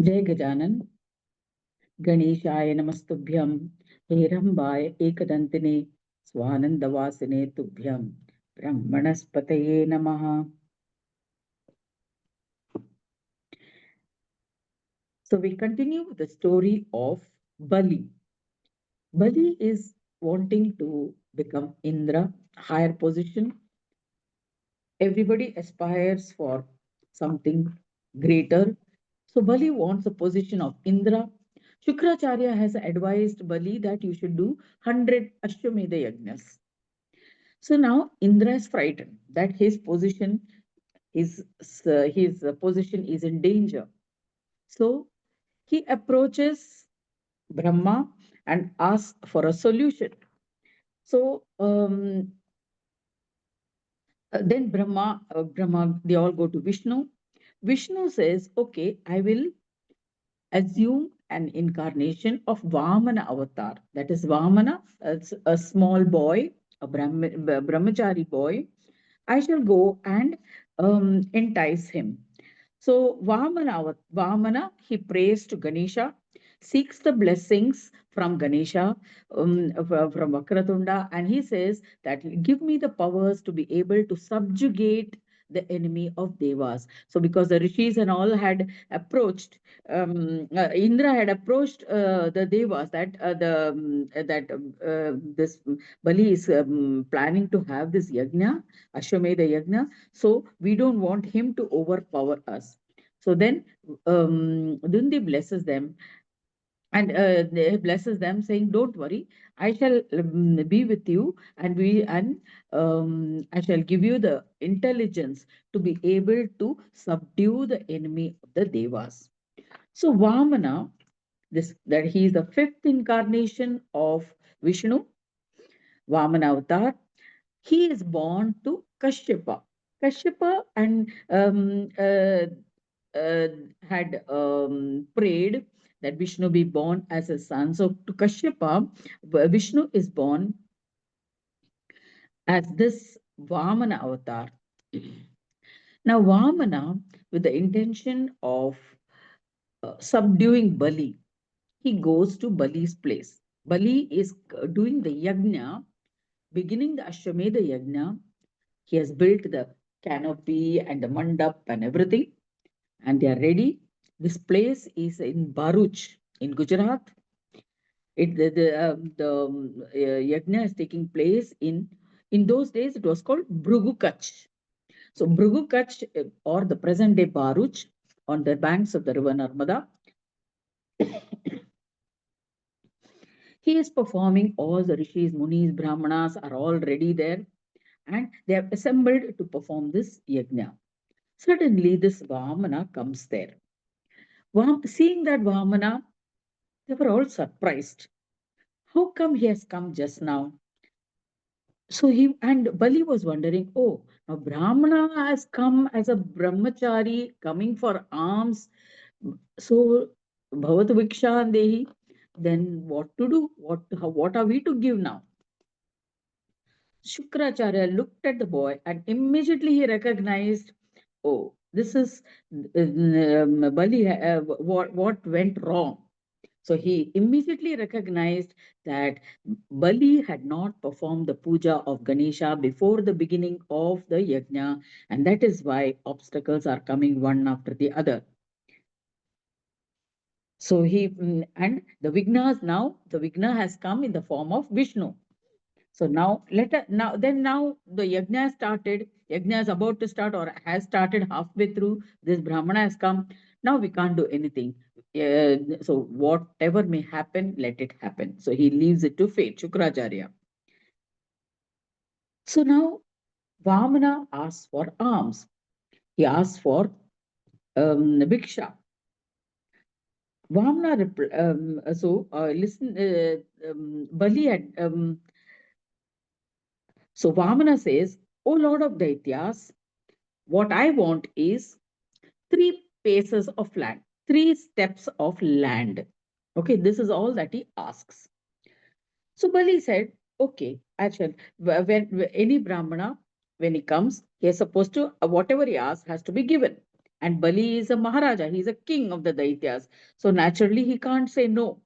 Jai Gajanan, Ganeshaya Namastubhyam, Herambaya Ekadantine, Swanandavasine Tubhyam, Brahmanaspataye Namaha. So we continue with the story of Bali. Bali is wanting to become Indra, higher position. Everybody aspires for something greater. So Bali wants the position of Indra. Shukracharya has advised Bali that you should do 100 Ashwamedha Yajnas. So now Indra is frightened that his position is in danger. So he approaches Brahma and asks for a solution. So then Brahma, they all go to Vishnu. Vishnu says, "Okay, I will assume an incarnation of Vamana avatar. That is Vamana, it's a small boy, a brahmachari boy. I shall go and entice him." So Vamana, he prays to Ganesha, seeks the blessings from Ganesha, from Vakratunda, and he says that give me the powers to be able to subjugate the enemy of Devas. So because the rishis and all had approached, Indra had approached the Devas that this Bali is planning to have this yajna, Ashwamedha yajna. So we don't want him to overpower us. So then Dundi blesses them and blesses them, saying, "Don't worry, I shall be with you, and I shall give you the intelligence to be able to subdue the enemy of the Devas." So Vamana, this that he is the fifth incarnation of Vishnu, Vamana avatar. He is born to Kashyapa. Kashyapa and uh, had prayed that Vishnu be born as a son. So to Kashyapa, Vishnu is born as this Vamana avatar. Now, Vamana, with the intention of subduing Bali, he goes to Bali's place. Bali is doing the yajna, beginning the Ashwamedha yajna. He has built the canopy and the mandap and everything, and they are ready. This place is in Bharuch in Gujarat. The yajna is taking place in those days. It was called Bhrugu Kach. So Bhrugu Kach, or the present day Bharuch, on the banks of the river Narmada, he is performing. All the rishis, munis, brahmanas are all ready there, and they have assembled to perform this yajna. Suddenly, this Vamana comes there. Seeing that Vamana, they were all surprised. How come he has come just now? So he and Bali was wondering, oh, now Brahmana has come as a brahmachari coming for alms. So Bhavat Viksha Dehi, then what to do? What are we to give now? Shukracharya looked at the boy and immediately he recognized, oh, this is Bali, what went wrong. So he immediately recognized that Bali had not performed the puja of Ganesha before the beginning of the yajna, and that is why obstacles are coming one after the other. So and the Vigna has come in the form of Vishnu. So now the yajna started. Yajna is about to start or has started halfway through. This Brahmana has come. Now we can't do anything. So whatever may happen, let it happen. So he leaves it to fate, Shukracharya. So now Vamana asks for alms. He asks for Bhiksha. Listen, Bali had, so Vamana says, "O Lord of Daityas, what I want is three paces of land, three steps of land." Okay, this is all that he asks. So Bali said, okay, I shall, when any Brahmana, when he comes, he is supposed to, whatever he asks has to be given. And Bali is a Maharaja, he's a king of the Daityas. So naturally, he can't say no.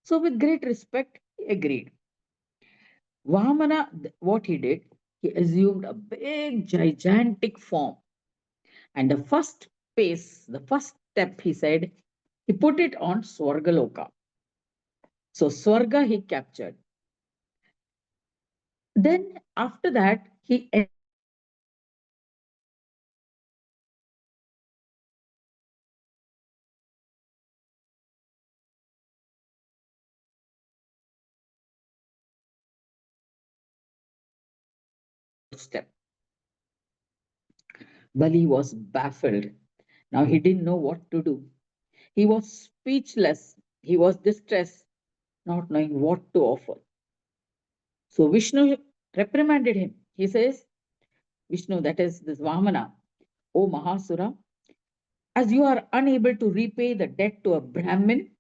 So, with great respect, he agreed. Vamana, what he did, he assumed a big, gigantic form. And the first pace, the first step, he said, he put it on Swargaloka. So, Swarga he captured. Then, after that, he entered the Bhuloka, and that was the third step. Bali was baffled. Now he didn't know what to do. He was speechless. He was distressed, not knowing what to offer. So Vishnu reprimanded him. He says, Vishnu, that is this Vamana, O Mahasura, as you are unable to repay the debt to a Brahmin,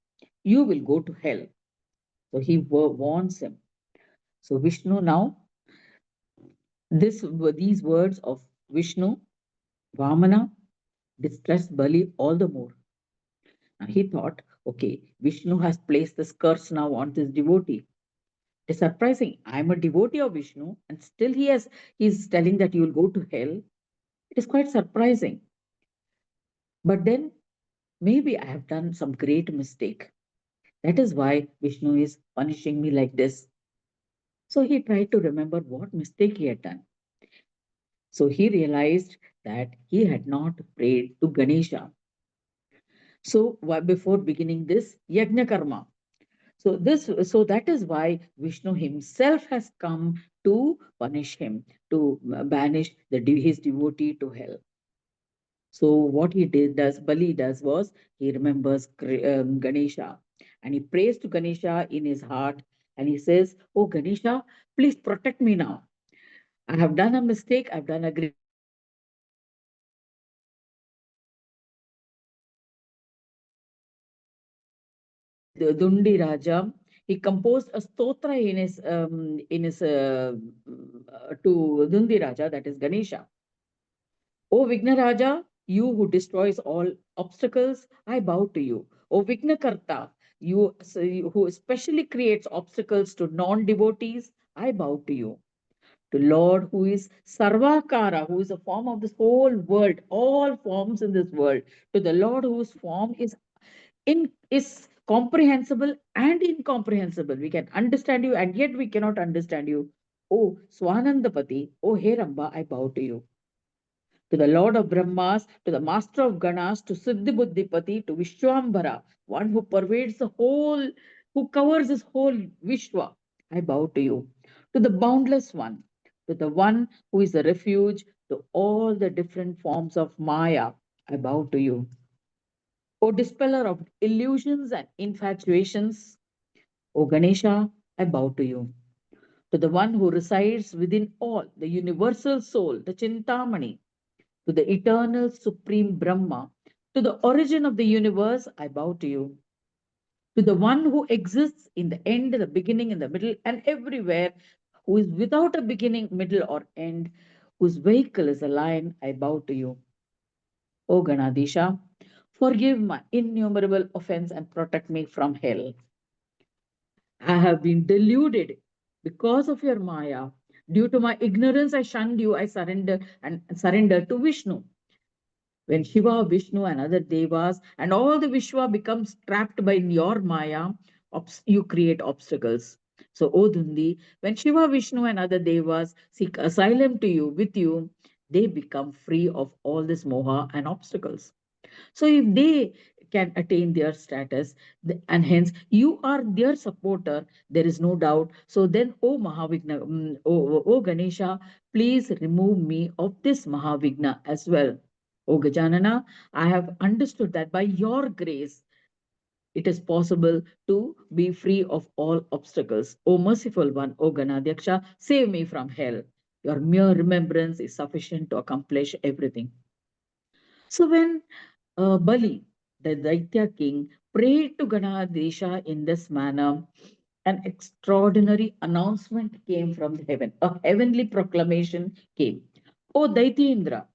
you will go to hell. So he warns him. So Vishnu now, these words of Vishnu, Vamana, distressed Bali all the more. Now he thought, okay, Vishnu has placed this curse now on this devotee. It's surprising. I'm a devotee of Vishnu, and still he's telling that you will go to hell. It is quite surprising. But then maybe I have done some great mistake. That is why Vishnu is punishing me like this. So he tried to remember what mistake he had done. So he realized that he had not prayed to Ganesha. So before beginning this yajna karma, so that is why Vishnu himself has come to punish him, to banish his devotee to hell. So what he did does Bali does was he remembers Ganesha, and he prays to Ganesha in his heart, and he says, "Oh Ganesha, please protect me now. I have done a mistake. I've done a great mistake." So the Dundi Raja, he composed a stotra to Dundi Raja, that is Ganesha. O Vigna Raja, you who destroys all obstacles, I bow to you. O Vigna Karta, you who especially creates obstacles to non-devotees, I bow to you. To Lord who is Sarvakara, who is a form of this whole world, all forms in this world, to the Lord whose form is comprehensible and incomprehensible. We can understand you, and yet we cannot understand you. O Swanandapati, O Heramba, I bow to you. To the Lord of Brahmas, to the Master of Ganas, to Siddhibuddhipati, to Vishwambara, one who pervades the whole, who covers this whole Vishwa, I bow to you. To the Boundless One, to the one who is the refuge to all the different forms of Maya, I bow to you. O dispeller of illusions and infatuations, O Ganesha, I bow to you. To the one who resides within all, the universal soul, the Chintamani, to the eternal supreme Brahma, to the origin of the universe, I bow to you. To the one who exists in the end, the beginning, in the middle, and everywhere, who is without a beginning, middle, or end, whose vehicle is a lion, I bow to you. O Ganadisha, forgive my innumerable offense and protect me from hell. I have been deluded because of your Maya. Due to my ignorance, I shunned you. I surrendered to Vishnu. When Shiva, Vishnu, and other devas and all the Vishwa becomes trapped by your Maya, you create obstacles. So, O Dundi, when Shiva, Vishnu, and other devas seek asylum to you with you, they become free of all this moha and obstacles. So if they can attain their status, and hence you are their supporter, there is no doubt. So then, O Mahavigna, o Ganesha, please remove me of this Mahavigna as well. O Gajanana, I have understood that by your grace, it is possible to be free of all obstacles. O merciful one, O Ganadyaksha, save me from hell. Your mere remembrance is sufficient to accomplish everything. So when Bali, the Daitya king, prayed to Ganadesha in this manner, an extraordinary announcement came from heaven. A heavenly proclamation came. Oh Daityendra,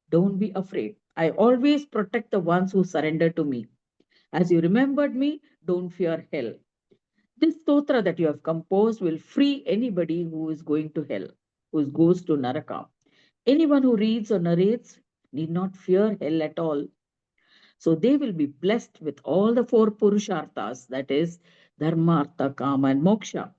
don't be afraid. I always protect the ones who surrender to me. As you remembered me, don't fear hell. This stotra that you have composed will free anybody who is going to hell, who goes to Naraka. Anyone who reads or narrates need not fear hell at all. So they will be blessed with all the four Purusharthas, that is, Dharma, Artha, Kama, and Moksha.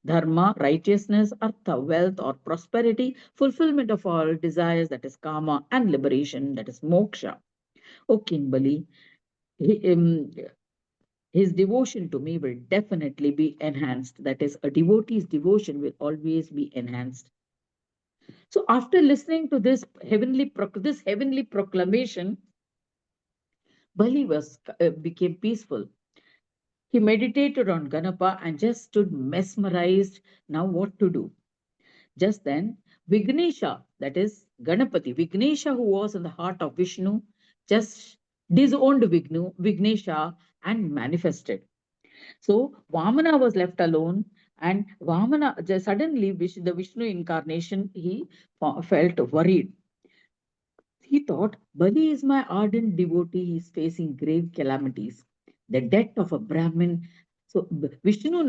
Dharma, righteousness; Artha, wealth or prosperity; fulfillment of all desires, that is Kama; and liberation, that is Moksha. O King Bali, he, his devotion to me will definitely be enhanced. That is, a devotee's devotion will always be enhanced. So after listening to this heavenly proclamation, Bali became peaceful. He meditated on Ganapa and just stood mesmerized. Now what to do? Just then, Vignesha, that is Ganapati, Vignesha, who was in the heart of Vishnu, just disowned Vignesha and manifested. So Vamana was left alone, and Vamana just suddenly, the Vishnu incarnation, he felt worried. He thought, Bali is my ardent devotee. He is facing grave calamities, the death of a Brahmin. So Vishnu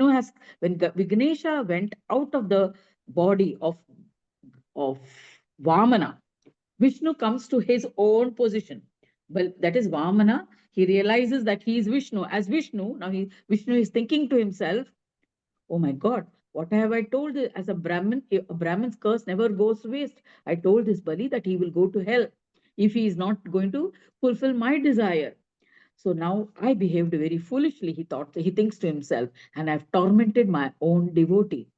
has, when Vignesha went out of the body of Vamana, Vishnu comes to his own position. But that is Vamana. He realizes that he is Vishnu. As Vishnu, now Vishnu is thinking to himself, oh my God, what have I told as a Brahmin? A Brahmin's curse never goes to waste. I told this Bali that he will go to hell if he is not going to fulfill my desire. So now I behaved very foolishly, he thinks to himself, and I've tormented my own devotee.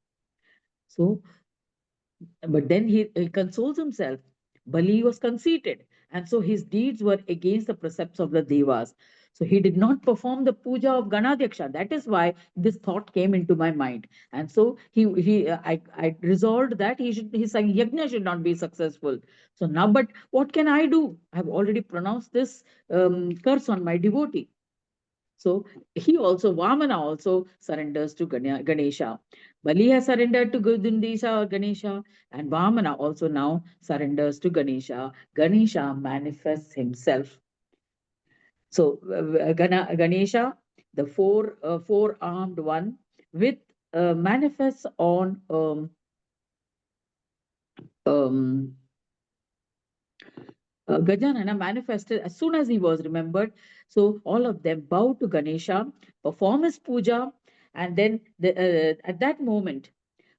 So but then he consoles himself. Bali was conceited, and so his deeds were against the precepts of the Devas. So he did not perform the puja of Ganadhyaksha. That is why this thought came into my mind. And so I resolved that his yajna should not be successful. So now, but what can I do? I have already pronounced this curse on my devotee. So Vamana also surrenders to Ganesha. Bali has surrendered to Gudundisha or Ganesha, and Vamana also now surrenders to Ganesha. Ganesha manifests himself. So Ganesha, the four-armed one, with manifests on um, Gajanana manifested as soon as he was remembered. So all of them bow to Ganesha, perform his puja, and then at that moment,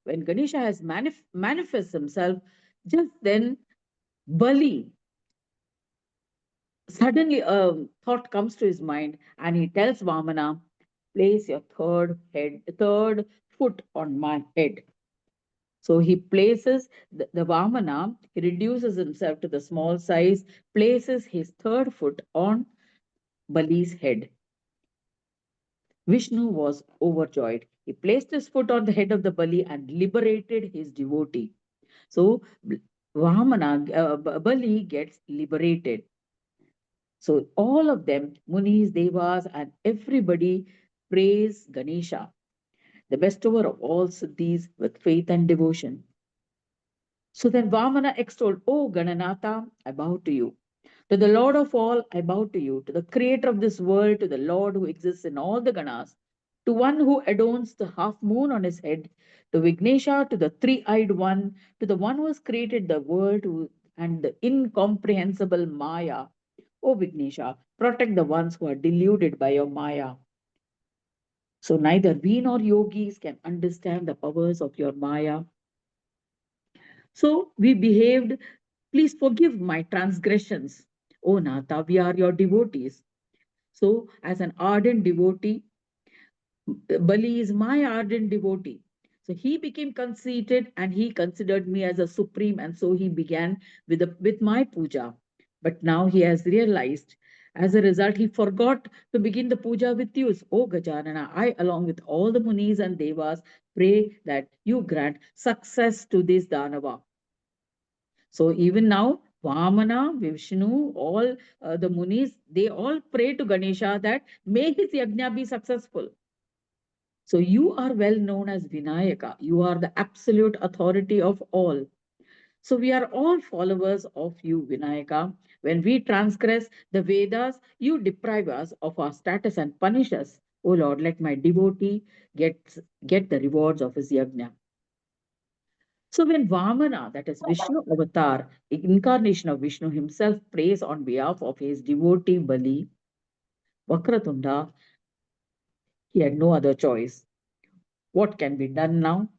when Ganesha has manifests himself, just then Bali suddenly a thought comes to his mind, and he tells Vamana, "Place your third foot on my head." So he places the Vamana, he reduces himself to the small size, places his third foot on Bali's head. Vishnu was overjoyed. He placed his foot on the head of the Bali and liberated his devotee. So Bali gets liberated. So all of them, Munis, Devas, and everybody praise Ganesha, the bestower of all siddhis, with faith and devotion. So then Vamana extolled, O Gananatha, I bow to you. To the Lord of all, I bow to you. To the creator of this world, to the Lord who exists in all the Ganas, to one who adorns the half moon on his head, to Vignesha, to the three-eyed one, to the one who has created the world and the incomprehensible Maya. O Vignesha, protect the ones who are deluded by your Maya. So neither we nor yogis can understand the powers of your Maya. So we behaved, please forgive my transgressions. O Nata, we are your devotees. So, as an ardent devotee, Bali is my ardent devotee. So he became conceited and he considered me as a supreme, and so he began with my puja. But now he has realized. As a result, he forgot to begin the puja with you. O Gajanana, I, along with all the Munis and Devas, pray that you grant success to this Danava. So even now, Vamana, Vishnu, all the Munis, they all pray to Ganesha that may his yajna be successful. So you are well known as Vinayaka. You are the absolute authority of all. So we are all followers of you, Vinayaka. When we transgress the Vedas, you deprive us of our status and punish us. O Lord, let my devotee get the rewards of his yajna. So when Vamana, that is Vishnu avatar, incarnation of Vishnu himself, prays on behalf of his devotee Bali, Vakratunda, he had no other choice. What can be done now?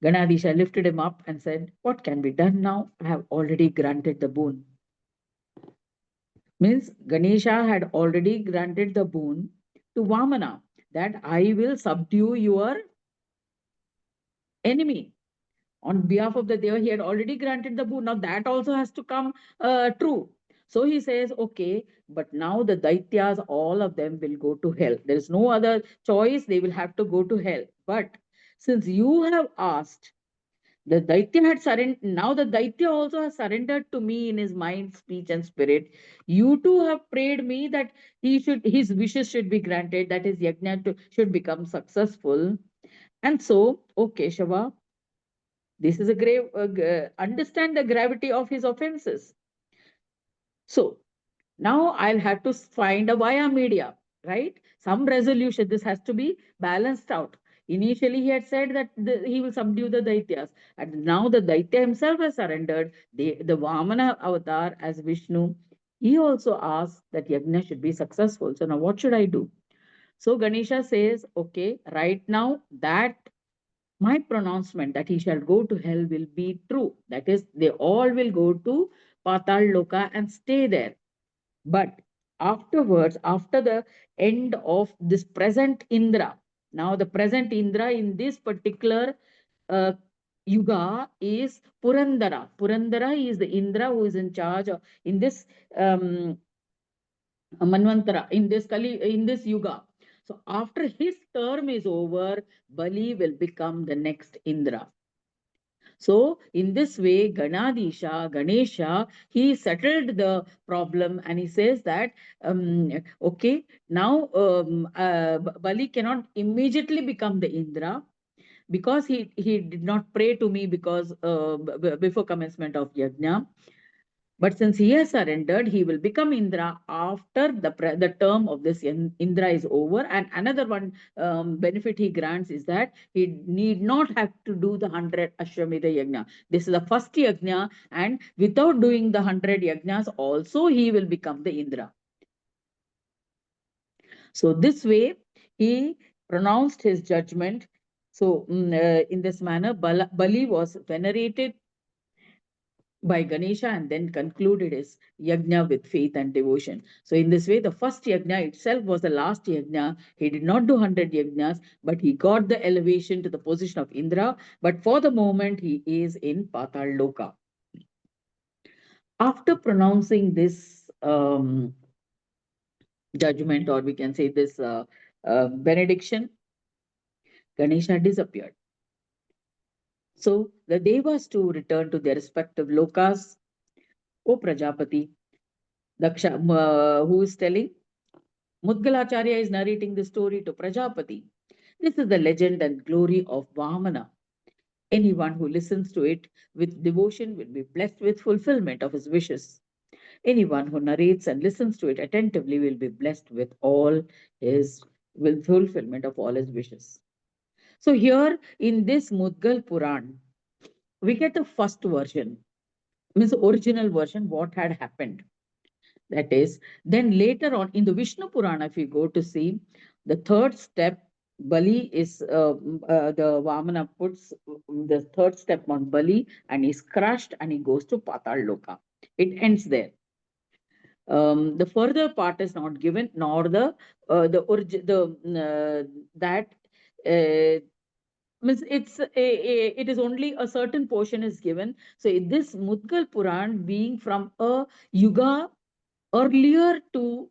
Ganadisha lifted him up and said, what can be done now? I have already granted the boon. Means Ganesha had already granted the boon to Vamana that I will subdue your enemy. On behalf of the Deva, he had already granted the boon. Now that also has to come true. So he says, okay, but now the Daityas, all of them will go to hell. There is no other choice. They will have to go to hell. But since you have asked, the Daitya had surrendered. Now the Daitya also has surrendered to me in his mind, speech, and spirit. You too have prayed me that his wishes should be granted, that his yajna should become successful. And so, okay, Shiva, this is a grave. Understand the gravity of his offenses. So now I'll have to find a via media, right? Some resolution. This has to be balanced out. Initially, he had said that he will subdue the Daityas. And now the Daitya himself has surrendered. The Vamana avatar as Vishnu, he also asked that Yajna should be successful. So now what should I do? So Ganesha says, okay, right now that my pronouncement that he shall go to hell will be true. That is, they all will go to Patal Loka and stay there. But afterwards, after the end of this present Indra, now the present Indra in this particular uh, yuga is Purandara. Purandara is the Indra who is in charge of, in this um, Manvantara, in this yuga. So after his term is over, Bali will become the next Indra. So, in this way, Ganesha, he settled the problem and he says that, okay, now Bali cannot immediately become the Indra because he did not pray to me because before commencement of Yajna. But since he has surrendered, he will become Indra after the term of this Indra is over. And another one benefit he grants is that he need not have to do the 100 Ashwamedha Yajna. This is the first Yajna, and without doing the 100 Yajnas, also he will become the Indra. So this way, he pronounced his judgment. So in this manner, Bali was venerated by Ganesha and then concluded his yajna with faith and devotion. So, in this way, the first yajna itself was the last yajna. He did not do 100 yajnas, but he got the elevation to the position of Indra. But for the moment, he is in Patal Loka. After pronouncing this judgment, or we can say this benediction, Ganesha disappeared. So, the Devas too returned to their respective lokas. O Prajapati, Daksha, who is telling? Mudgalacharya is narrating the story to Prajapati. This is the legend and glory of Vamana. Anyone who listens to it with devotion will be blessed with fulfillment of his wishes. Anyone who narrates and listens to it attentively will be blessed with with fulfillment of all his wishes. So here in this Mudgal Puran, we get the first version, means the original version, what had happened. That is, then later on in the Vishnu Purana, if you go to see the third step, Bali is the Vamana puts the third step on Bali and is crushed and he goes to Patal Loka. It ends there. The further part is not given, nor that means it is only a certain portion is given. So this Mudgal Puran being from a yuga earlier to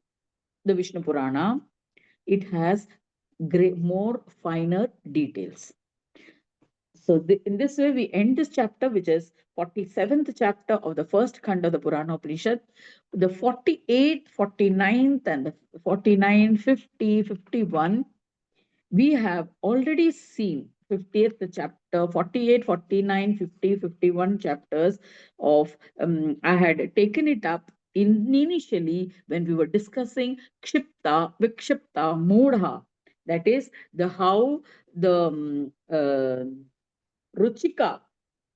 the Vishnu Purana, it has more finer details. So in this way, we end this chapter, which is 47th chapter of the first Khanda of the Purana Upanishad. The 48th, 49th, and the 49, 50, 51, we have already seen 50th chapter, 48, 49, 50, 51 chapters of, I had taken it up initially when we were discussing Kshipta, Vikshipta, Moodha. That is the how the Ruchika,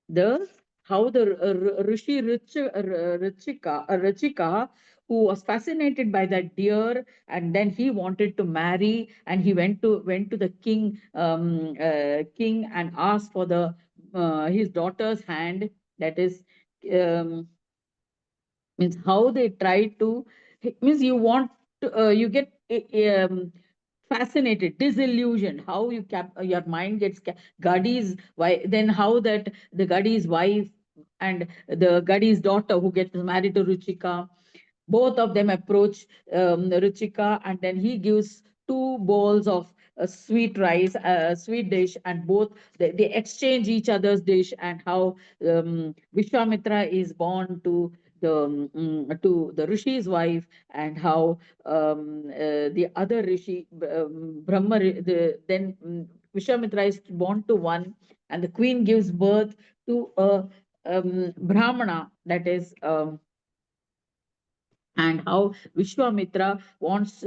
the how the Rishi Ruchika, who was fascinated by that deer, and then he wanted to marry, and he went to the king and asked for the his daughter's hand. That is, um, means how they try to, means you want to, you get fascinated, disillusioned, how your mind gets Gadi's why, then how that the Gadi's wife and the Gadi's daughter who gets married to Ruchika, both of them approach Ruchika, and then he gives two bowls of sweet rice, sweet dish, and both they exchange each other's dish, and how Vishwamitra is born to the Rishi's wife, and how the other Rishi, then Vishwamitra is born to one, and the queen gives birth to a Brahmana, that is. And how Vishwamitra wants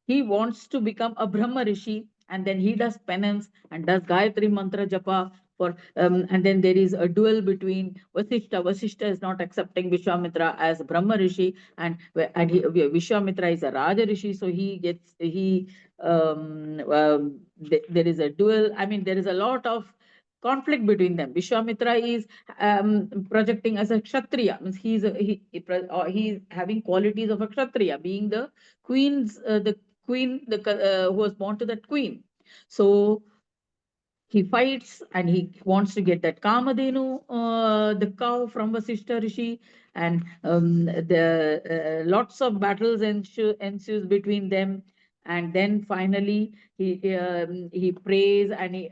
he wants to become a Brahma Rishi, and then he does penance and does Gayatri Mantra Japa for, and then there is a duel between Vasishta. Vasishta is not accepting Vishwamitra as Brahma Rishi, Vishwamitra is a Raja Rishi, so there is a duel. I mean, there is a lot of conflict between them. Vishwamitra is projecting as a Kshatriya, means he's having qualities of a Kshatriya, being the queen, who was born to that queen. So he fights and he wants to get that Kamadhenu, the cow from Vasishta Rishi, and the lots of battles ensues between them. And then finally he prays, and he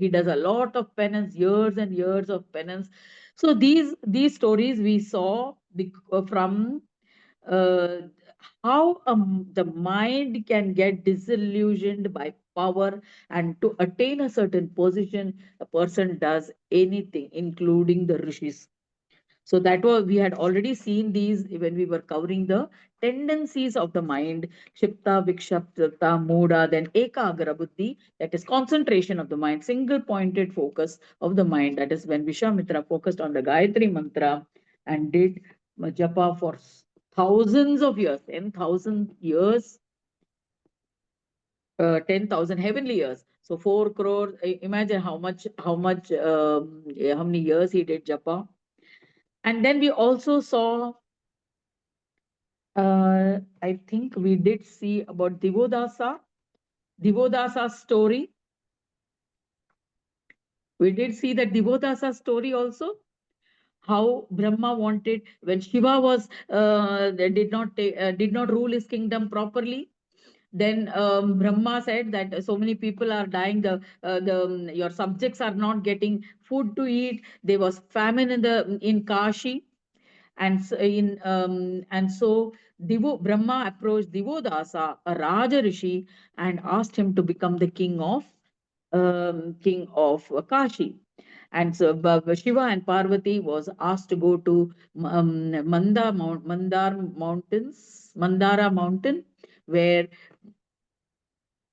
does a lot of penance, years and years of penance. So these stories we saw from uh, how the mind can get disillusioned by power, and to attain a certain position, a person does anything, including the rishis. So that was, we had already seen these when we were covering the tendencies of the mind, Shipta, Vikshapta, Moda, then Ekagra Buddhi, that is concentration of the mind, single pointed focus of the mind. That is when Vishwamitra focused on the Gayatri Mantra and did japa for thousands of years, 10,000 years, 10,000 heavenly years. So 4 crore, imagine how many years he did japa. And then we also saw, I think we did see about Divodasa's story. We did see that Divodasa's story also, how Brahma wanted, when Shiva was did not rule his kingdom properly. Then Brahma said that so many people are dying. Your subjects are not getting food to eat. There was famine in Kashi, and so Brahma approached Divodasa, a Raja Rishi, and asked him to become the king of Kashi. And so Shiva and Parvati was asked to go to Mandara mountain, where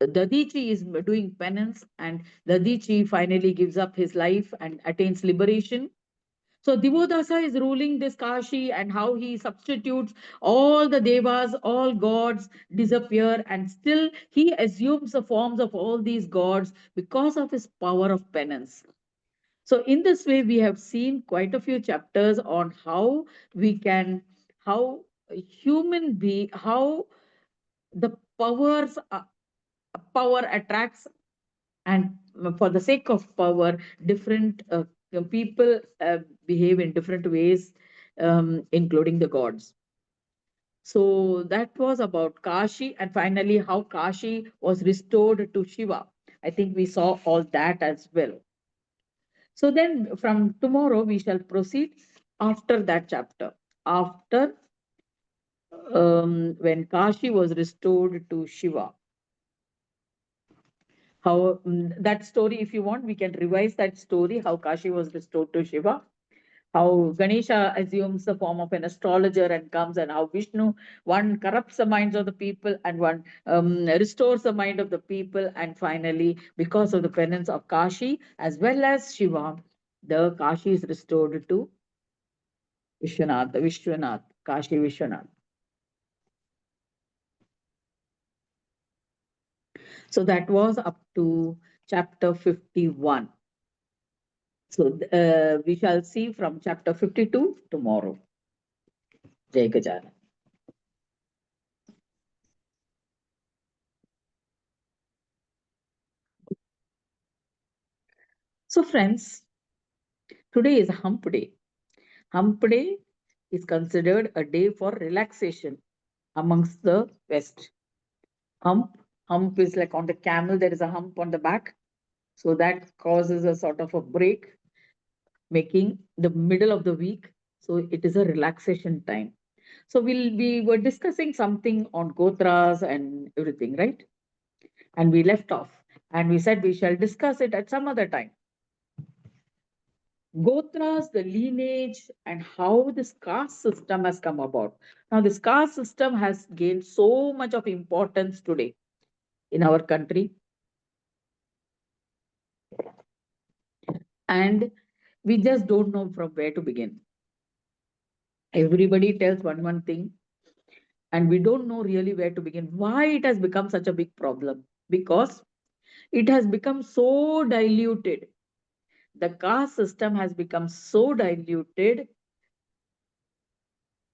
Dadichi is doing penance, and Dadichi finally gives up his life and attains liberation. So Divodasa is ruling this Kashi, and how he substitutes all the devas, all gods disappear, and still he assumes the forms of all these gods because of his power of penance. So in this way, we have seen quite a few chapters on how we can, how how the power attracts, and for the sake of power, different people behave in different ways, including the gods. So that was about Kashi, and finally how Kashi was restored to Shiva. I think we saw all that as well. So then from tomorrow we shall proceed after that chapter, after when Kashi was restored to Shiva. How that story, if you want, we can revise that story, how Kashi was restored to Shiva, how Ganesha assumes the form of an astrologer and comes, and how Vishnu, one corrupts the minds of the people and one restores the mind of the people. And finally, because of the penance of Kashi as well as Shiva, the Kashi is restored to Vishwanath, Kashi Vishwanath. So that was up to chapter 51. So we shall see from chapter 52 tomorrow. Jai Gajana. So friends, today is a hump day. Hump day is considered a day for relaxation amongst the West. Hump is like on the camel, there is a hump on the back. So that causes a sort of a break, making the middle of the week. So it is a relaxation time. So we were discussing something on Gotras and everything, right? And we left off and we said we shall discuss it at some other time. Gotras, the lineage, and how this caste system has come about. Now, this caste system has gained so much of importance today in our country, and we just don't know from where to begin. Everybody tells one thing, and we don't know really where to begin. Why it has become such a big problem? Because it has become so diluted. The caste system has become so diluted.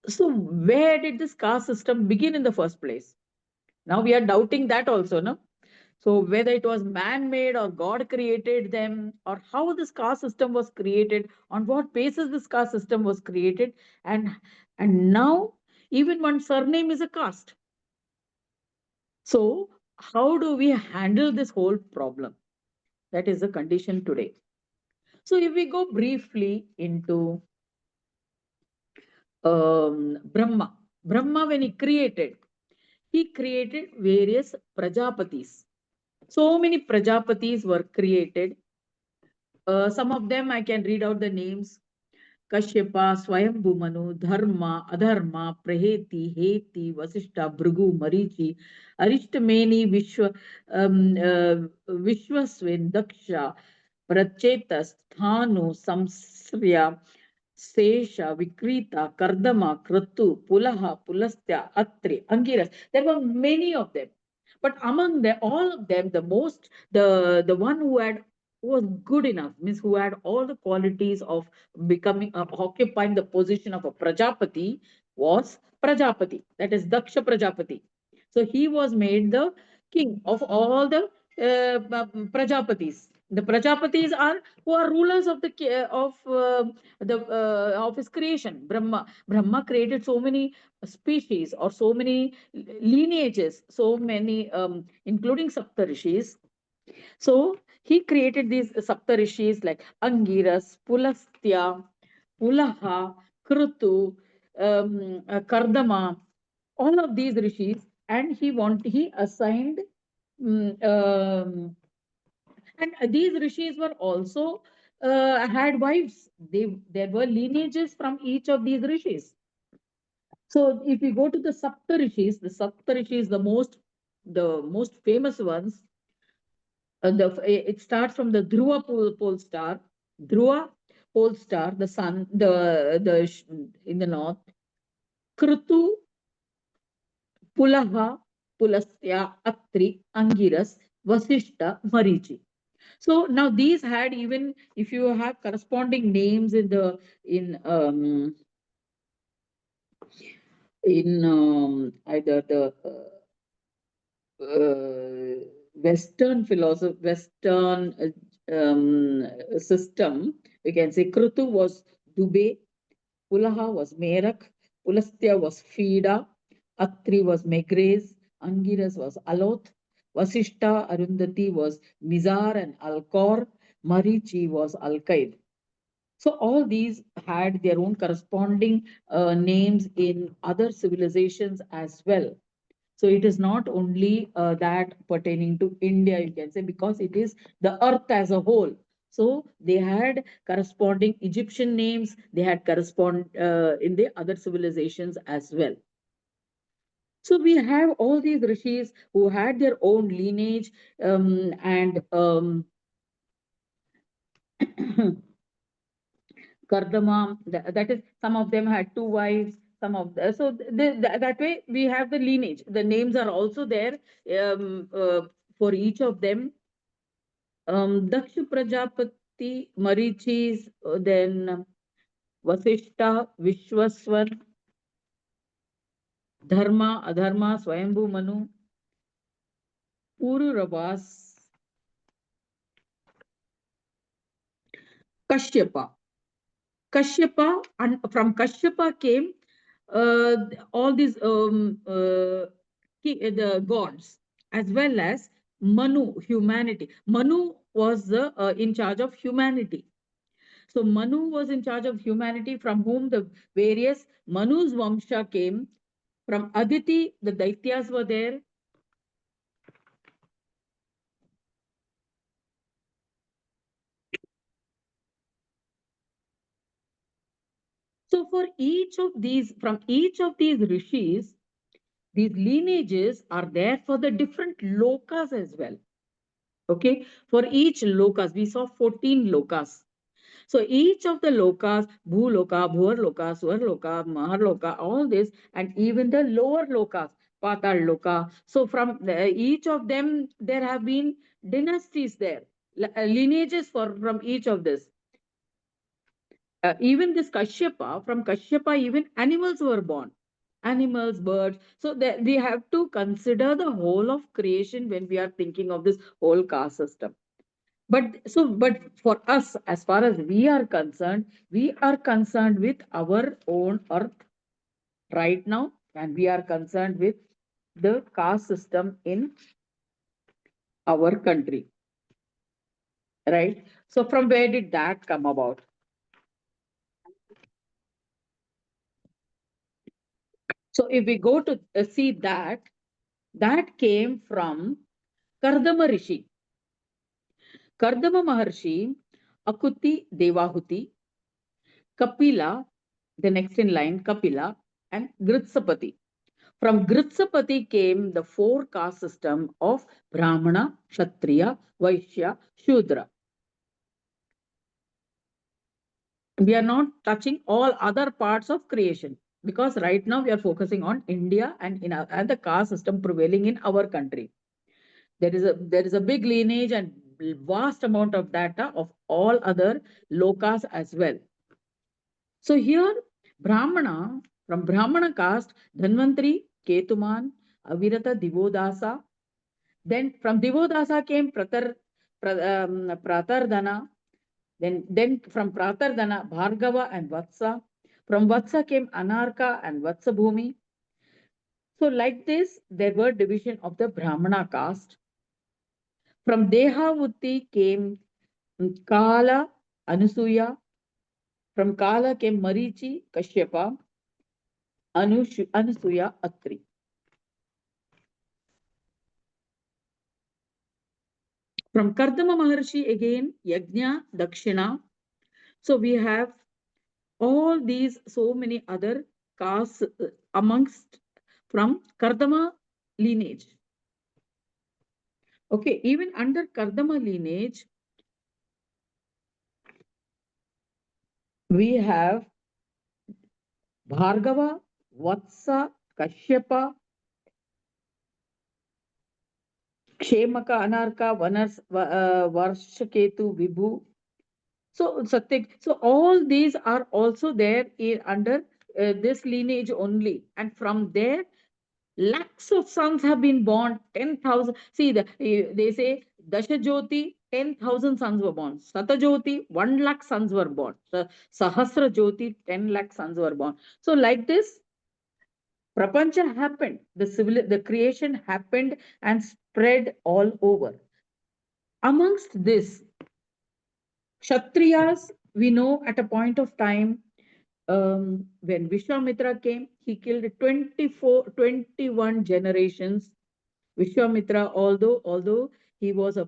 So, where did this caste system begin in the first place? Now we are doubting that also, no? So whether it was man-made or God created them, or how this caste system was created, on what basis this caste system was created, and now even one surname is a caste. So how do we handle this whole problem? That is the condition today. So if we go briefly into Brahma when he created various Prajapatis. So many Prajapatis were created. Some of them I can read out the names. Kashyapa, Swayambhumanu, Dharma, Adharma, Praheti, Heti, Vasishta, Bhrigu, Marichi, Arishtameni, Vishwaswin, Daksha, Prachetas, Thanu, Samsrya, Sesha, Vikrita, Kardama, Kratu, Pulaha, Pulastya, Atri, Angiras. There were many of them. But among them, all of them, the one who was good enough, means who had all the qualities of becoming occupying the position of a Prajapati, was Prajapati. That is Daksha Prajapati. So he was made the king of all the Prajapatis. The Prajapatis are who are rulers of of his creation. Brahma created so many species or so many lineages, so many, including Saptarishis. So he created these Saptarishis like Angiras, Pulastya, Pulaha, Krutu, Kardama, all of these rishis, and he assigned, mm, um, and these rishis were also had wives. There were lineages from each of these rishis. So if we go to the Saptarishis, the most famous ones, it starts from the pole star, Dhruva pole star, the sun, in the north, Krutu, Pulaha, Pulastya, Atri, Angiras, Vasishta, Marichi. So now these had, even if you have corresponding names in either the Western system, we can say Krutu was Dubey, Pulaha was Merak, Pulastya was Fida, Atri was Megrez, Angiras was Aloth, Vasishta Arundhati was Mizar and Alcor, Marichi was Alkaid. So all these had their own corresponding names in other civilizations as well. So it is not only that pertaining to India, you can say, because it is the earth as a whole. So they had corresponding Egyptian names, they had correspond in the other civilizations as well. So we have all these rishis who had their own lineage, and Kardama, that is, some of them had two wives, some of the, so that way we have the lineage. The names are also there for each of them. Daksha Prajapati, Marichis, then Vasishta, Vishwaswar, Dharma, Adharma, Swayambhu Manu, Pururabas, Kashyapa. Kashyapa, and from Kashyapa came uh, all these the gods, as well as Manu, humanity. Manu was in charge of humanity. So Manu was in charge of humanity, from whom the various Manu's Vamsha came. From Aditi, the Daityas were there. So for each of these, from each of these rishis, these lineages are there for the different lokas as well. Okay, for each lokas, we saw 14 lokas. So each of the lokas, Bhuloka, Bhuvarloka, Swarloka, Maharloka, all this, and even the lower lokas, Patal Loka. So from each of them, there have been dynasties there, lineages from each of this. Even this Kashyapa, from Kashyapa, even animals were born. Animals, birds. So that we have to consider the whole of creation when we are thinking of this whole caste system. But for us, as far as we are concerned with our own earth right now, and we are concerned with the caste system in our country, right? So from where did that come about? So if we go to see that, that came from Kardama Rishi. Kardama Maharshi, Akuti Devahuti, Kapila, the next in line, Kapila, and Gritsapati. From Gritsapati came the four caste system of Brahmana, Kshatriya, Vaishya, Shudra. We are not touching all other parts of creation, because right now we are focusing on India and the caste system prevailing in our country. There is a big lineage and vast amount of data of all other lokas as well. So here, Brahmana, from Brahmana caste, Dhanvantri, Ketuman, Avirata, Divodasa. Then from Divodasa came Pratardhana. Then from Pratardhana, Bhargava and Vatsa. From Vatsa came Anarka and Vatsabhumi. So like this, there were division of the Brahmana caste. From Dehavuti came Kala, Anusuya. From Kala came Marichi, Kashyapa, Anusuya, Atri. From Kardama Maharshi again, Yajna, Dakshina. So we have all these so many other castes amongst from Kardama lineage. Okay, even under Kardama lineage, we have Bhargava, Vatsa, Kashyapa, Kshemaka, Anarka, Varshaketu, Vibhu. So, Satyak, so all these are also there under this lineage only. And from there, lakhs of sons have been born, 10,000. See, they say Dasha Jyoti, 10,000 sons were born. Satajyoti, 1 lakh sons were born. Sahasra Jyoti, 10 lakh sons were born. So, like this, Prapancha happened. The creation happened and spread all over. Amongst this, Kshatriyas, we know at a point of time, when Vishwamitra came, he killed 21 generations. Vishwamitra, although he was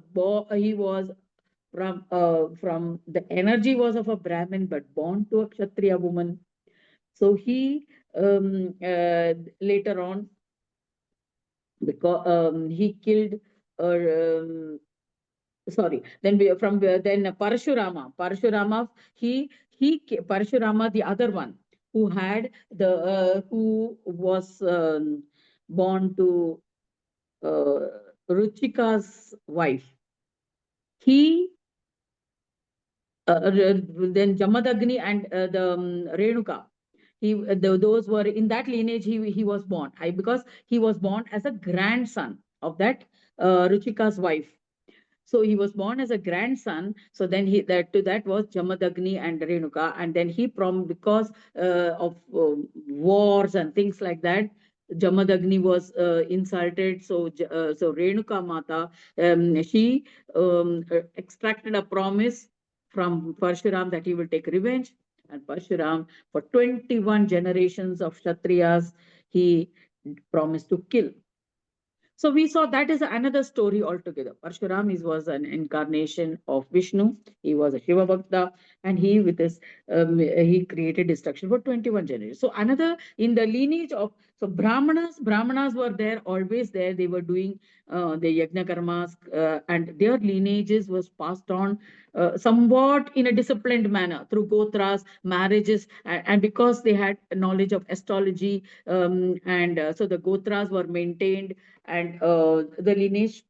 from the energy was of a Brahmin, but born to a Kshatriya woman. So he later on, because he killed um, sorry, then then Parashurama, Parashurama, the other one who had who was born to uh, Ruchika's wife. He then Jamadagni and the Renuka. Those were in that lineage. He was born. Because he was born as a grandson of that Ruchika's wife. So he was born as a grandson. So then that was Jamadagni and Renuka, and then because of wars and things like that, Jamadagni was insulted. So Renuka Mata, she extracted a promise from Parshuram that he will take revenge. And Parshuram, for 21 generations of Kshatriyas, he promised to kill. So we saw that is another story altogether. Parshuram was an incarnation of Vishnu. He was a Shiva Bhakta, and he created destruction for 21 generations. So another in the lineage of Brahmanas were there, always there. They were doing the yajna karmas, and their lineages was passed on somewhat in a disciplined manner through gotras, marriages, and because they had knowledge of astrology, and so the gotras were maintained, and the lineage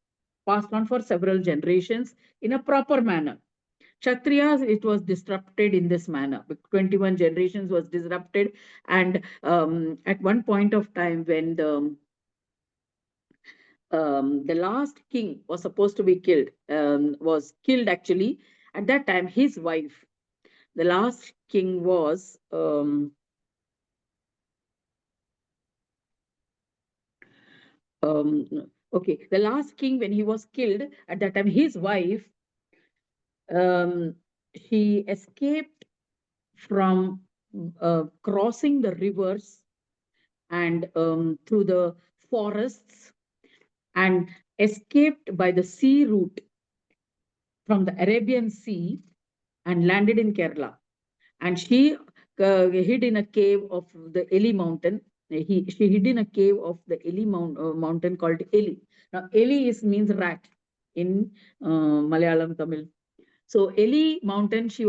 passed on for several generations in a proper manner. Kshatriyas, it was disrupted in this manner. 21 generations was disrupted, and at one point of time when the last king was supposed to be killed, was killed actually. At that time, his wife, the last king was okay, the last king, when he was killed, at that time, his wife, she escaped from crossing the rivers and through the forests, and escaped by the sea route from the Arabian Sea and landed in Kerala. And she hid in a cave of the Eli mountain. She hid in a cave of the Eli mountain called Eli. Now, Eli means rat in Malayalam, Tamil. So Eli mountain, she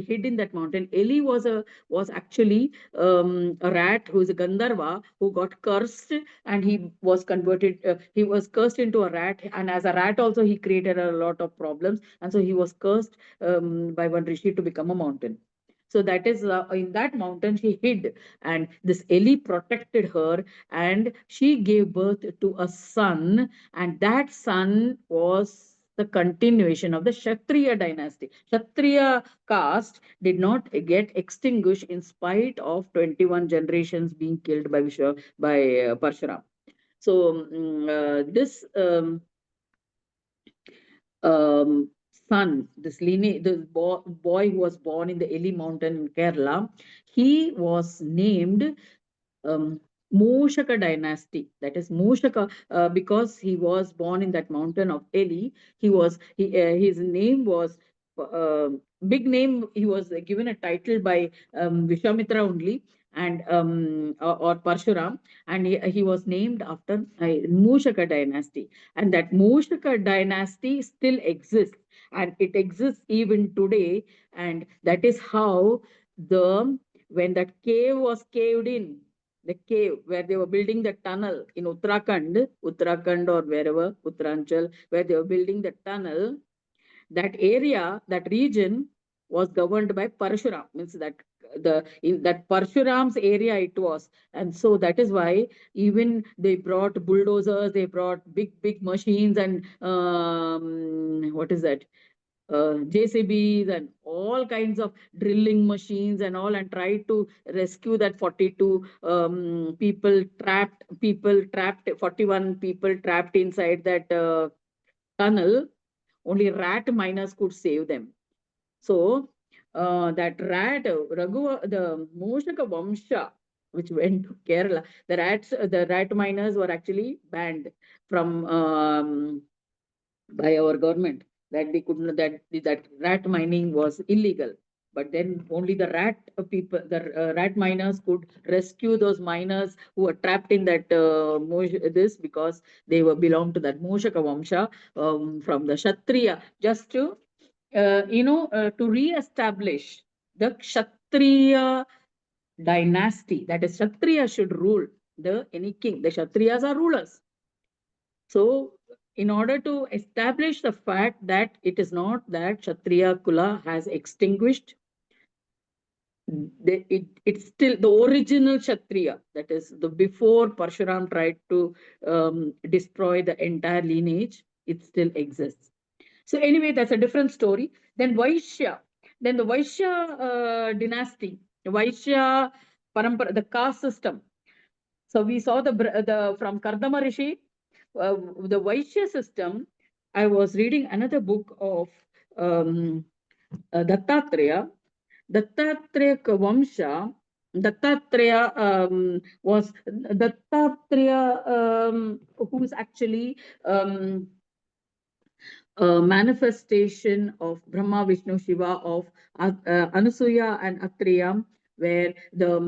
hid in that mountain. Eli was actually a rat who is a Gandharva who got cursed, and he was converted. He was cursed into a rat, and as a rat also he created a lot of problems, and so he was cursed by one rishi to become a mountain. So that is in that mountain she hid, and this Eli protected her, and she gave birth to a son, and that son was the continuation of the Kshatriya dynasty. Kshatriya caste did not get extinguished in spite of 21 generations being killed by Parshuram. So this son, the boy who was born in the Eli mountain in Kerala, he was named um, Mushaka dynasty. That is Mushaka, because he was born in that mountain of Eli. His name was uh, big name. He was given a title by Vishwamitra only, and or Parshuram, and he was named after Mushaka dynasty. And that Mushaka dynasty still exists, and it exists even today. And that is how when that cave was caved in, the cave where they were building the tunnel in Uttarakhand or wherever, Uttaranchal, where they were building the tunnel, that area, that region was governed by Parshuram, means that in that Parshuram's area it was. And so that is why even they brought bulldozers, they brought big machines, and what is that? JCBs and all kinds of drilling machines and all, and tried to rescue that 42 people trapped, 41 people trapped inside that tunnel. Only rat miners could save them. So that rat, the Moshaka Vamsha, which went to Kerala, the rat miners were actually banned from by our government, that they could not, that rat mining was illegal. But then only the rat miners could rescue those miners who were trapped in that this, because they were belong to that Moshaka Vamsha, from the Kshatriya, just to to re-establish the Kshatriya dynasty. That is, Kshatriya should rule any king. The Kshatriyas are rulers. So, in order to establish the fact that it is not that Kshatriya Kula has extinguished, it's still the original Kshatriya, that is, the before Parshuram tried to destroy the entire lineage, it still exists. So, anyway, that's a different story. Then Vaishya, then the Vaishya dynasty, the Vaishya Parampara, the caste system. So we saw the from Kardama Rishi, the Vaishya system. I was reading another book of um, Dattatreya. Dattatreya Vamsha. Dattatreya was Dattatreya, who's actually a manifestation of Brahma, Vishnu, Shiva, of Anasuya and Atreya, where the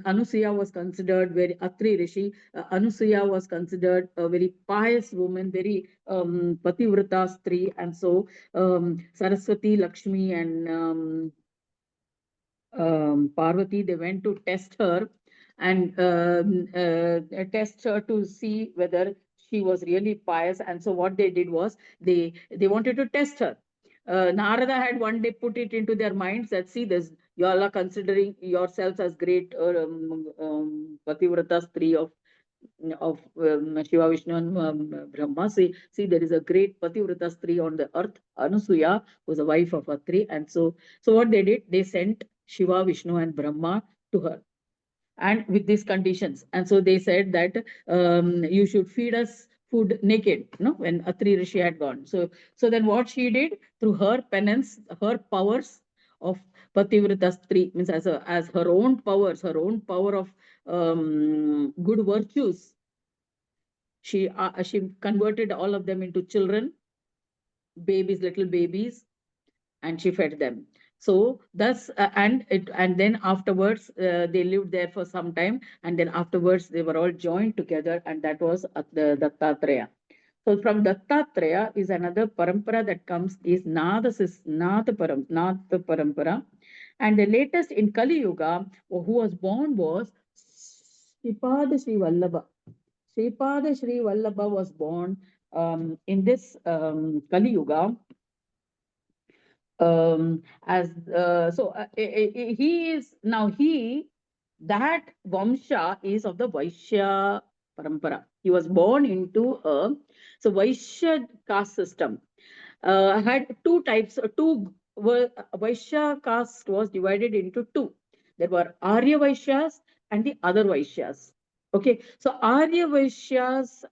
Anusuya was considered very Atri Rishi. Anusuya was considered a very pious woman, very Pativrata Stri, and so Saraswati, Lakshmi, and Parvati, they went to test her and test her to see whether she was really pious. And so what they did was they wanted to test her. Narada had one day put it into their minds that, see, this, you all are considering yourselves as great Pativrata Stri of Shiva, Vishnu, and Brahma. See, there is a great Pativrata Stri on the earth, Anusuya, who was a wife of Atri. And so what they did, they sent Shiva, Vishnu, and Brahma to her, and with these conditions. And so they said that you should feed us food naked, when Atri Rishi had gone. So then what she did, through her penance, her powers of Pativrata Stri, means as her own powers, her own power of good virtues, she converted all of them into children, babies, little babies, and she fed them. So thus, and then afterwards, they lived there for some time, and then afterwards they were all joined together, and that was the Dattatreya. So from Dattatreya is another parampara that comes, is Nada Parampara. And the latest in Kali Yuga, who was born was Sripada Sri Vallabha. Sripada Sri Vallabha was born in this Kali Yuga, as so he is now that Vamsha is of the Vaishya Parampara. He was born into a Vaishya caste system. Had two types. Vaishya caste was divided into two. There were Arya Vaishyas and the other Vaishyas. Okay, so Arya Vaishyas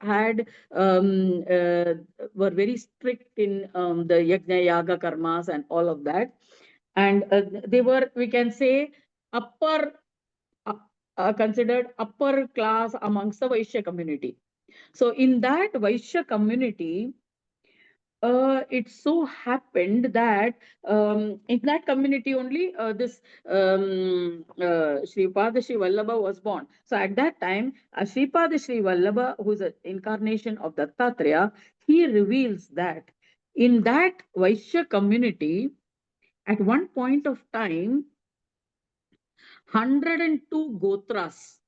were very strict in the yajna, yaga, karmas, and all of that, and they were, we can say, upper, uh, considered upper class amongst the Vaishya community. So in that Vaishya community, it so happened that in that community only this Sripada Sri Vallabha was born. So at that time, Sripada Sri Vallabha, who is an incarnation of Dattatreya, he reveals that in that Vaishya community, at one point of time, 102 Gotras,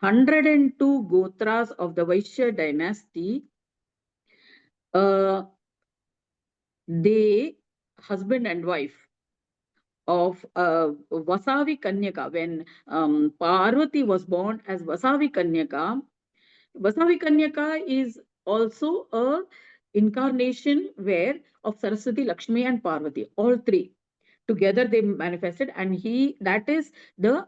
102 Gotras of the Vaishya dynasty, they, husband and wife of Vasavi Kanyaka, when Parvati was born as Vasavi Kanyaka. Vasavi Kanyaka is also a incarnation where of Saraswati, Lakshmi, and Parvati, all three together they manifested, and that is the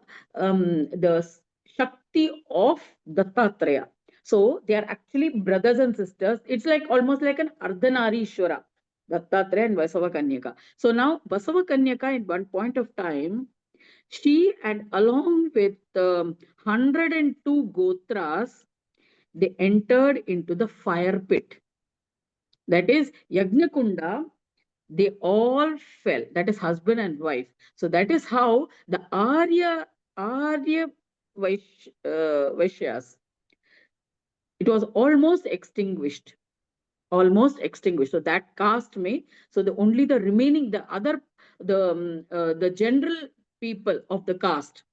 Shakti of Dattatreya. So they are actually brothers and sisters. It's like almost like an Ardhanarishwara. Dattatre and Vasavakanyaka. So now Vasavakanyaka, in one point of time, she and along with 102 Gotras, they entered into the fire pit. That is Yagnakunda, they all fell. That is husband and wife. So that is how the Arya Vaishyas, it was almost extinguished. Almost extinguished. So that caste may, so the only the remaining, the other, the general people of the caste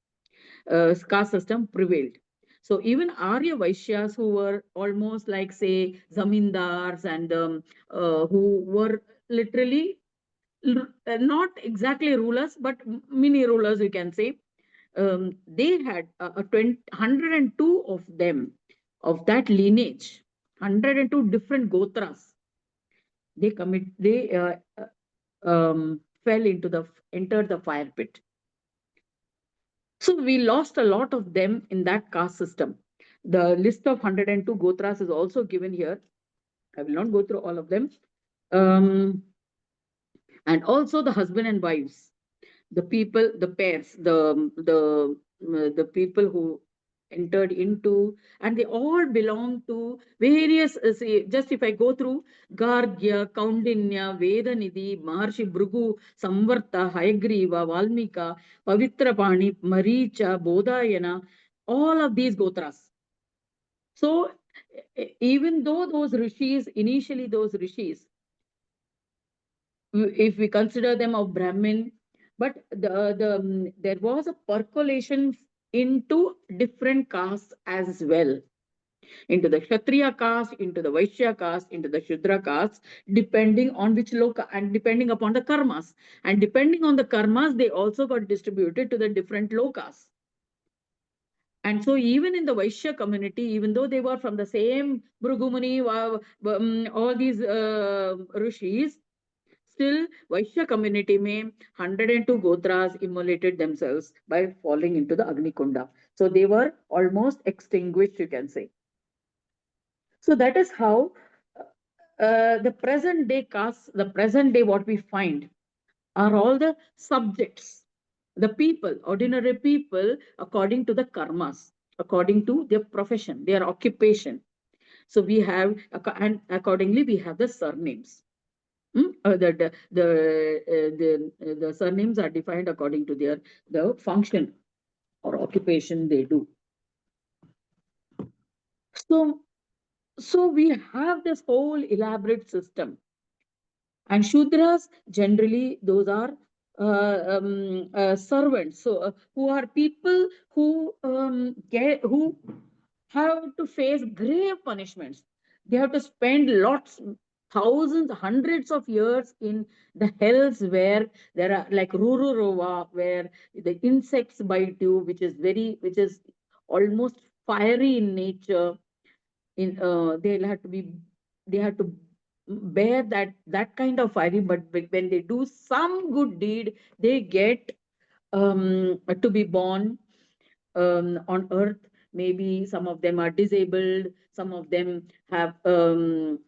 system prevailed. So even Arya Vaishyas, who were almost like, say, zamindars, and who were literally not exactly rulers, but mini rulers, you can say. They had 102 of them, of that lineage, 102 different gotras. They fell into entered the fire pit. So we lost a lot of them in that caste system. The list of 102 gotras is also given here. I will not go through all of them. And also the husband and wives, the people, the pairs, the people who entered into, and they all belong to various, say, just if I go through, Gargya, Kaundinya, Vedanidhi, Maharshi Bhrigu, Samvarta, Hayagriva, Valmika, Pavitrapani, Maricha, Bodhayana, all of these gotras. So even though those rishis, initially those rishis, if we consider them of Brahmin, but there was a percolation into different castes as well, into the Kshatriya caste, into the Vaishya caste, into the Shudra caste, depending on which loka and depending upon the karmas. And depending on the karmas, they also got distributed to the different lokas. And so even in the Vaishya community, even though they were from the same Bhrugumuni, all these rishis, still, Vaishya community may 102 Gotras immolated themselves by falling into the Agni Kunda. So they were almost extinguished, you can say. So that is how the present day castes, the present day what we find are all the subjects, the people, ordinary people, according to the karmas, according to their profession, their occupation. So we have, and accordingly, we have the surnames. The surnames are defined according to the function or occupation they do. So we have this whole elaborate system. And Shudras, generally, those are servants. So who are people who have to face grave punishments. They have to spend lots, thousands, hundreds of years in the hells where there are like Rururova, where the insects bite you, which is almost fiery in nature. They have to bear that kind of fiery, but when they do some good deed, they get to be born on earth. Maybe some of them are disabled, some of them have some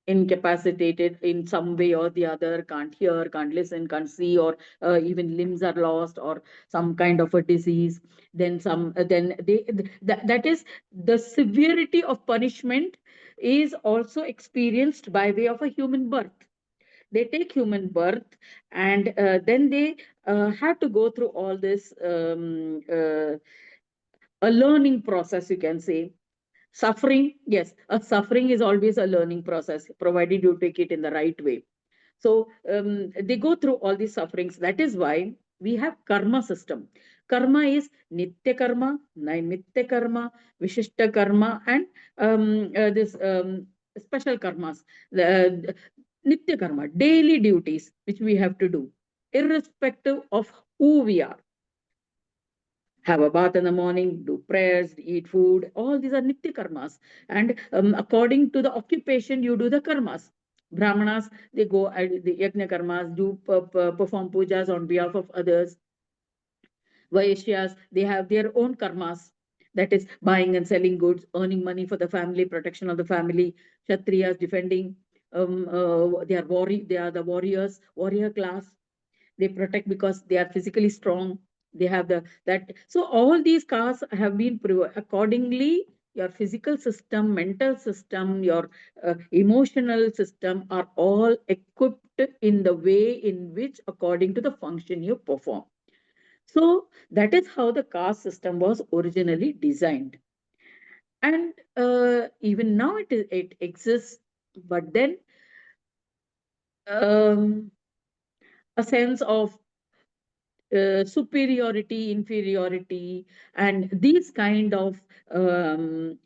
incapacitated in some way or the other, can't hear, can't listen, can't see, or even limbs are lost, or some kind of a disease. Then that is the severity of punishment is also experienced by way of a human birth. They take human birth, and then they have to go through all this a learning process, you can say. Suffering, yes, a suffering is always a learning process, provided you take it in the right way. So they go through all these sufferings. That is why we have karma system. Karma is nitya karma, naimitya karma, vishishta karma, and this special karmas. The nitya karma, daily duties which we have to do, irrespective of who we are. Have a bath in the morning, do prayers, eat food. All these are nitya karmas. And according to the occupation, you do the karmas. Brahmanas, they go the yajna karmas, do perform pujas on behalf of others. Vaishyas, they have their own karmas. that is buying and selling goods, earning money for the family, protection of the family. Kshatriyas defending, they are the warrior class. They protect because they are physically strong. They have the that. So all these castes have been accordingly. Your physical system, mental system, your emotional system are all equipped in the way in which according to the function you perform. So that is how the caste system was originally designed. And even now it exists, but then um, a sense of superiority, inferiority, and these kind of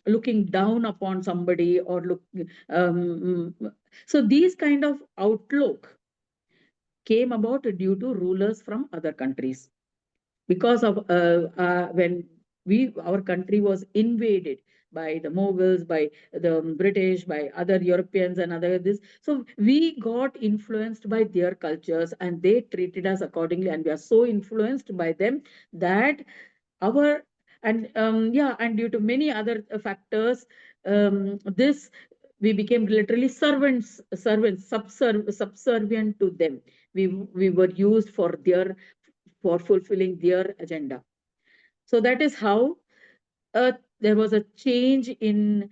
looking down upon somebody or look. So these kind of outlook came about due to rulers from other countries, because of when our country was invaded by the Mughals, by the British, by other Europeans and other this. So we got influenced by their cultures and they treated us accordingly, and we are so influenced by them that our and yeah, and due to many other factors, this we became literally subservient to them. We were used for fulfilling their agenda. So that is how there was a change in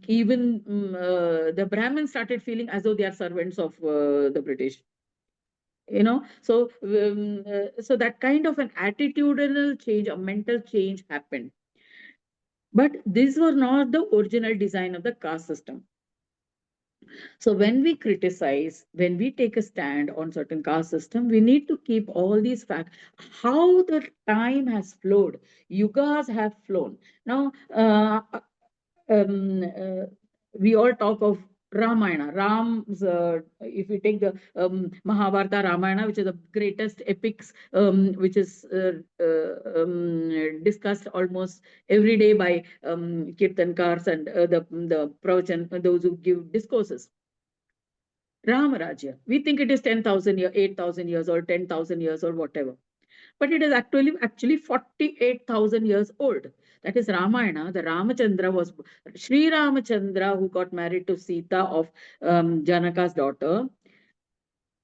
even the Brahmins started feeling as though they are servants of the British. So that kind of an attitudinal change, a mental change happened. But these were not the original design of the caste system. So when we criticize, when we take a stand on certain caste system, we need to keep all these facts, how the time has flowed, yugas have flown. Now, um, uh, we all talk of Ramayana. If we take the Mahabharata, Ramayana, which is the greatest epics, which is discussed almost every day by kirtankars and the pravachan, those who give discourses. Ramarajya. We think it is 10,000 years, 8,000 years, or 10,000 years, or whatever. But it is actually 48,000 years old. That is Ramayana. The Ramachandra was Sri Ramachandra, who got married to Sita of Janaka's daughter,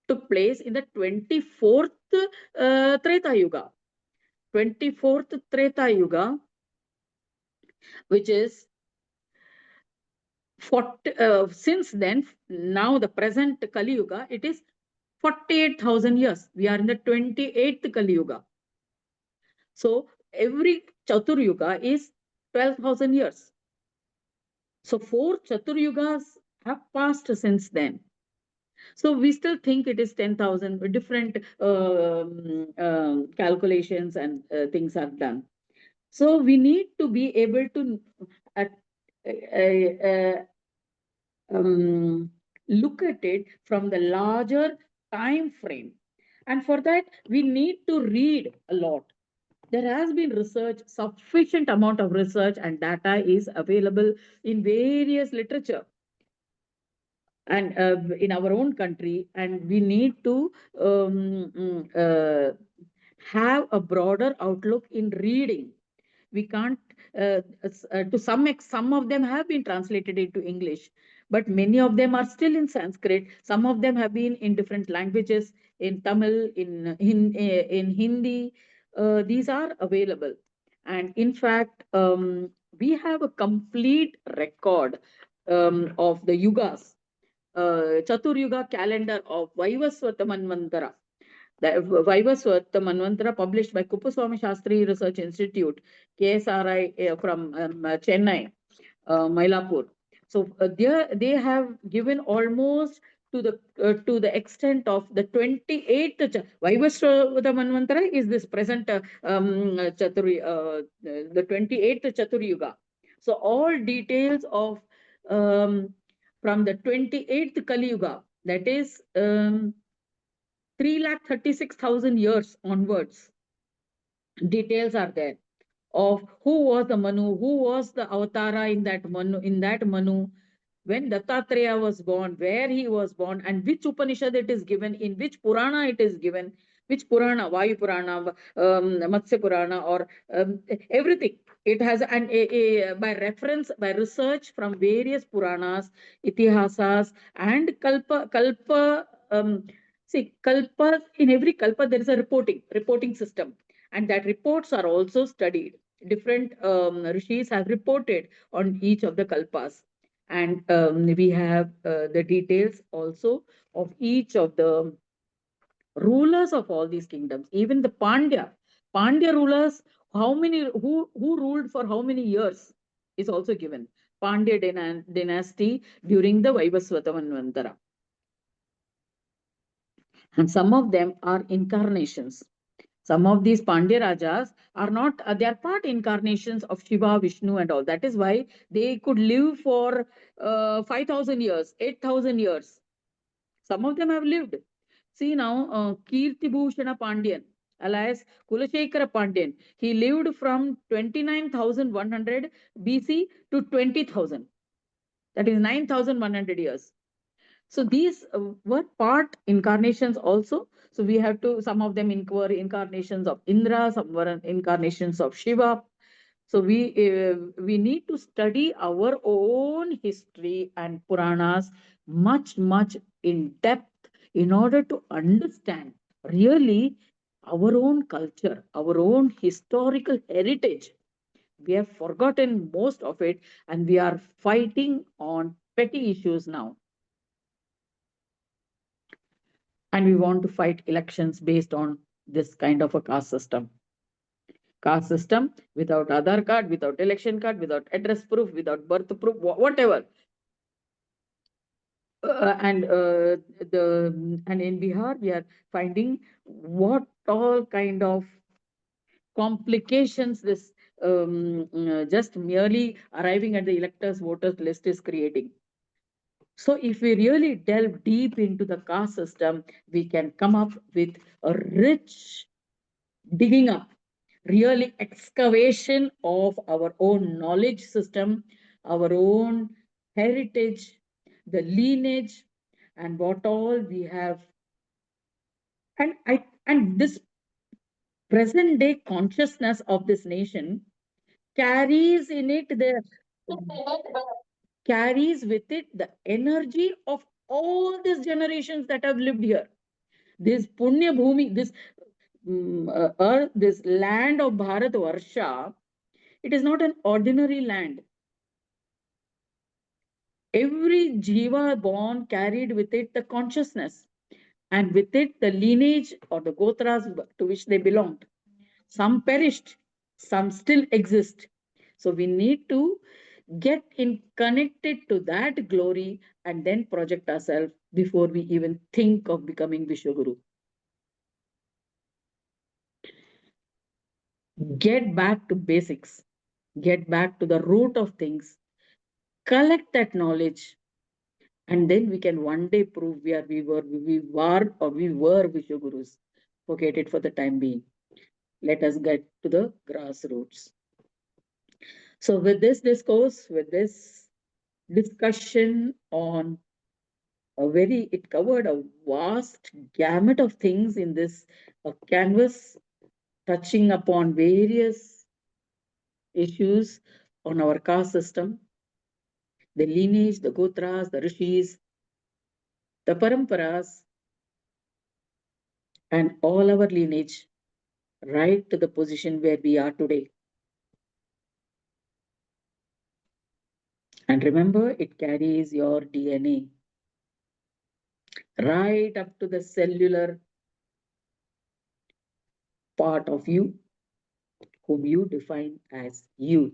took place in the 24th Treta Yuga. 24th Treta Yuga, which is 40, since then, now the present Kali Yuga, it is 48,000 years. We are in the 28th Kali Yuga. So every Chatur Yuga is 12,000 years. So 4 Yugas have passed since then. So we still think it is 10,000. Different calculations and things are done. So we need to be able to uh, uh, uh, look at it from the larger time frame. And for that, we need to read a lot. There has been research, sufficient amount of research and data is available in various literature and in our own country, and we need to have a broader outlook in reading. We can't to some of them have been translated into English, but many of them are still in Sanskrit. Some of them have been in different languages, in Tamil, in Hindi. These are available, and in fact we have a complete record of the yugas, Chatur Yuga calendar of Vaivaswata Manvantara. The Vaivaswata Manvantara, published by Kuppuswamy Shastri Research Institute, KSRI, from Chennai, Mylapore. So they have given almost to the extent of the 28th Vaivaswata Manvantara is this present the 28th Chatur Yuga. So all details of from the 28th Kali Yuga, that is 336,000 years onwards, details are there of who was the Manu, who was the Avatara in that Manu, when Dattatreya was born, where he was born, and which Upanishad it is given, in which Purana it is given. which Purana, Vayu Purana, Matsya Purana, or everything. It has, and by reference, by research from various Puranas, Itihasas, and Kalpa. See, Kalpa, in every Kalpa, there is a reporting system, and that reports are also studied. Different rishis have reported on each of the Kalpas. And we have the details also of each of the rulers of all these kingdoms, even the Pandya rulers, who ruled for how many years is also given. Pandya dynasty during the Vaivasvata Manvantara. And some of them are incarnations. Some of these Pandya Rajas are not, they are part incarnations of Shiva, Vishnu, and all. That is why they could live for 5,000 years, 8,000 years. Some of them have lived. See now, Kirti Bhushana Pandyan, alias Kulashekara Pandyan, he lived from 29,100 BC to 20,000. That is 9,100 years. So these were part incarnations also. So we have to, some of them were incarnations of Indra, some were incarnations of Shiva. So we need to study our own history and Puranas much in depth in order to understand really our own culture, our own historical heritage. We have forgotten most of it, and we are fighting on petty issues now. And we want to fight elections based on this kind of a caste system. Caste system without Aadhaar card, without election card, without address proof, without birth proof, whatever. And in Bihar, we are finding what all kind of complications this just merely arriving at the electors voters list is creating. So if we really delve deep into the caste system, we can come up with a rich digging up, really excavation of our own knowledge system, our own heritage, the lineage, and what all we have. And this present day consciousness of this nation carries in it the carries with it the energy of all these generations that have lived here. This Punya Bhumi, this earth, this land of Bharat Varsha, it is not an ordinary land. Every jiva born carried with it the consciousness, and with it the lineage or the gotras to which they belonged. Some perished, some still exist. So we need to get in connected to that glory and then project ourselves before we even think of becoming Vishwaguru. Get back to basics, get back to the root of things, collect that knowledge, and then we can one day prove we were Vishwagurus. Forget it for the time being. Let us get to the grassroots. So with this discourse, with this discussion on it covered a vast gamut of things in this canvas, touching upon various issues on our caste system, the lineage, the gotras, the rishis, the paramparas, and all our lineage, right to the position where we are today. And remember, it carries your DNA right up to the cellular part of you, whom you define as you.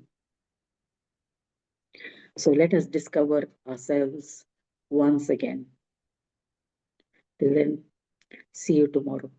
So let us discover ourselves once again. Till then, see you tomorrow.